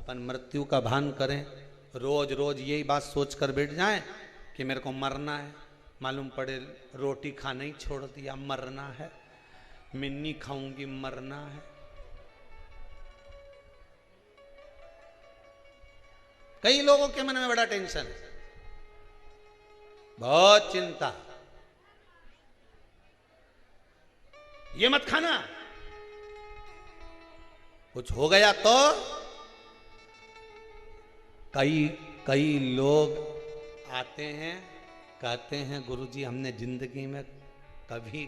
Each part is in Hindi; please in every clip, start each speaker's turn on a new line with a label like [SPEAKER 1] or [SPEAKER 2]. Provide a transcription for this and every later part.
[SPEAKER 1] अपन मृत्यु का भान करें, रोज रोज यही बात सोच कर बैठ जाएं कि मेरे को मरना है, मालूम पड़े रोटी खाना ही छोड़ दिया, मरना है, मिन्नी खाऊंगी, मरना है। कई लोगों के मन में बड़ा टेंशन है, बहुत चिंता, ये मत खाना, कुछ हो गया तो। कई लोग आते हैं, कहते हैं गुरुजी हमने जिंदगी में कभी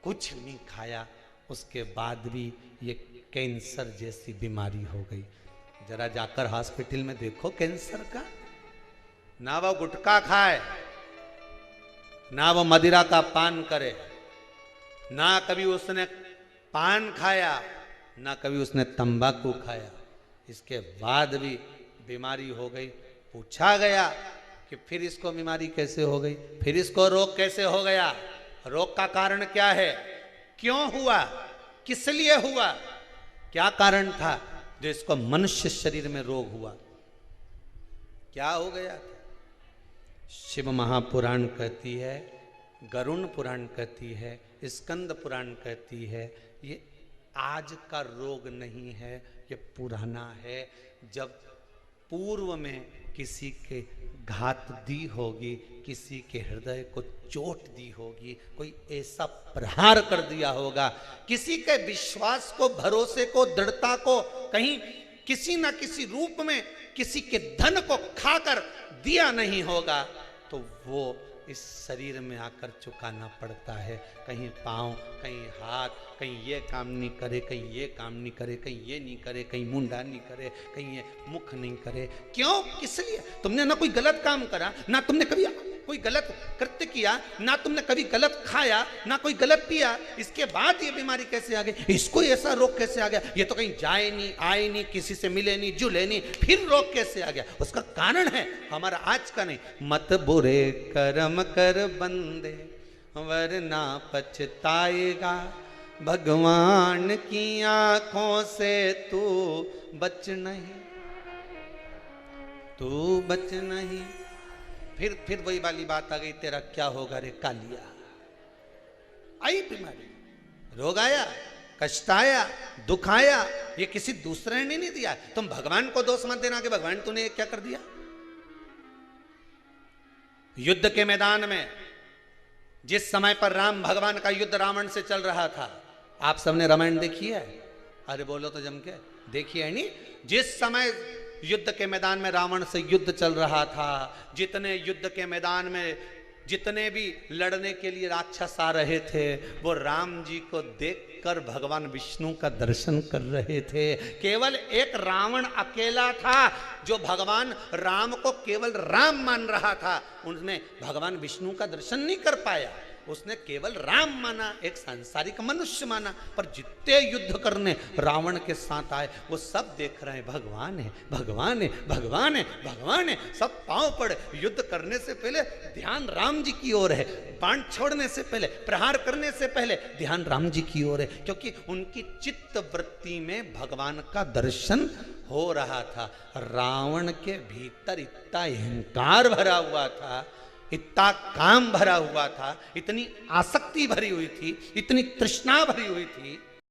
[SPEAKER 1] कुछ नहीं खाया, उसके बाद भी ये कैंसर जैसी बीमारी हो गई। जरा जाकर हॉस्पिटल में देखो कैंसर का, ना वो गुटखा खाए, ना वो मदिरा का पान करे, ना कभी उसने पान खाया, ना कभी उसने तंबाकू खाया, इसके बाद भी बीमारी हो गई। पूछा गया कि फिर इसको बीमारी कैसे हो गई, फिर इसको रोग कैसे हो गया, रोग का कारण क्या है, क्यों हुआ, किस लिए हुआ, क्या कारण था जो इसको मनुष्य शरीर में रोग हुआ, क्या हो गया। शिव महापुराण कहती है, गरुण पुराण कहती है, स्कंद पुराण कहती है, ये आज का रोग नहीं है, ये पुराना है। जब पूर्व में किसी के घात दी होगी, किसी के हृदय को चोट दी होगी, कोई ऐसा प्रहार कर दिया होगा, किसी के विश्वास को, भरोसे को, दृढ़ता को कहीं किसी न किसी रूप में किसी के धन को खाकर दिया नहीं होगा, तो वो इस शरीर में आकर चुकाना पड़ता है। कहीं पाँव, कहीं हाथ, कहीं ये काम नहीं करे, कहीं ये काम नहीं करे, कहीं ये नहीं करे, कहीं मुंडा नहीं करे, कहीं ये मुख नहीं करे। क्यों, किस लिए? तुमने ना कोई गलत काम करा, ना तुमने कभी कोई गलत कृत्य किया, ना तुमने कभी गलत खाया, ना कोई गलत पिया, इसके बाद ये बीमारी कैसे आ गई, इसको ऐसा रोग कैसे आ गया, ये तो कहीं जाए नहीं, आए नहीं, किसी से मिले नहीं, जुले नहीं, फिर रोग कैसे आ गया। उसका कारण है हमारा आज का नहीं। मत बुरे कर्म कर बंदे वरना पछताएगा, भगवान की आंखों से तू बच नहीं, तू बच नहीं। फिर वही वाली बात आ गई, तेरा क्या होगा रे कालिया। आई बीमारी, रोग आया, कष्ट आया, दुख आया, ये किसी दूसरे ने नहीं दिया। तुम भगवान को दोष मत देना कि भगवान तूने क्या कर दिया। युद्ध के मैदान में जिस समय पर राम भगवान का युद्ध रावण से चल रहा था, आप सबने रामायण देखी है? अरे बोलो तो जम के, देखी है नहीं? जिस समय युद्ध के मैदान में रावण से युद्ध चल रहा था, जितने युद्ध के मैदान में जितने भी लड़ने के लिए राक्षस आ रहे थे, वो राम जी को देखकर भगवान विष्णु का दर्शन कर रहे थे। केवल एक रावण अकेला था जो भगवान राम को केवल राम मान रहा था, उसने भगवान विष्णु का दर्शन नहीं कर पाया। उसने केवल राम माना, एक सांसारिक मनुष्य माना। पर जितने युद्ध करने रावण के साथ आए, वो सब देख रहे हैं भगवान है, भगवान है, भगवान है, भगवान है। सब पांव पड़े। युद्ध करने से पहले ध्यान राम जी की ओर है, बाण छोड़ने से पहले, प्रहार करने से पहले ध्यान राम जी की ओर है, क्योंकि उनकी चित्त वृत्ति में भगवान का दर्शन हो रहा था। रावण के भीतर इतना अहंकार भरा हुआ था, इतना काम भरा हुआ था, इतनी आसक्ति भरी हुई थी, इतनी तृष्णा भरी हुई थी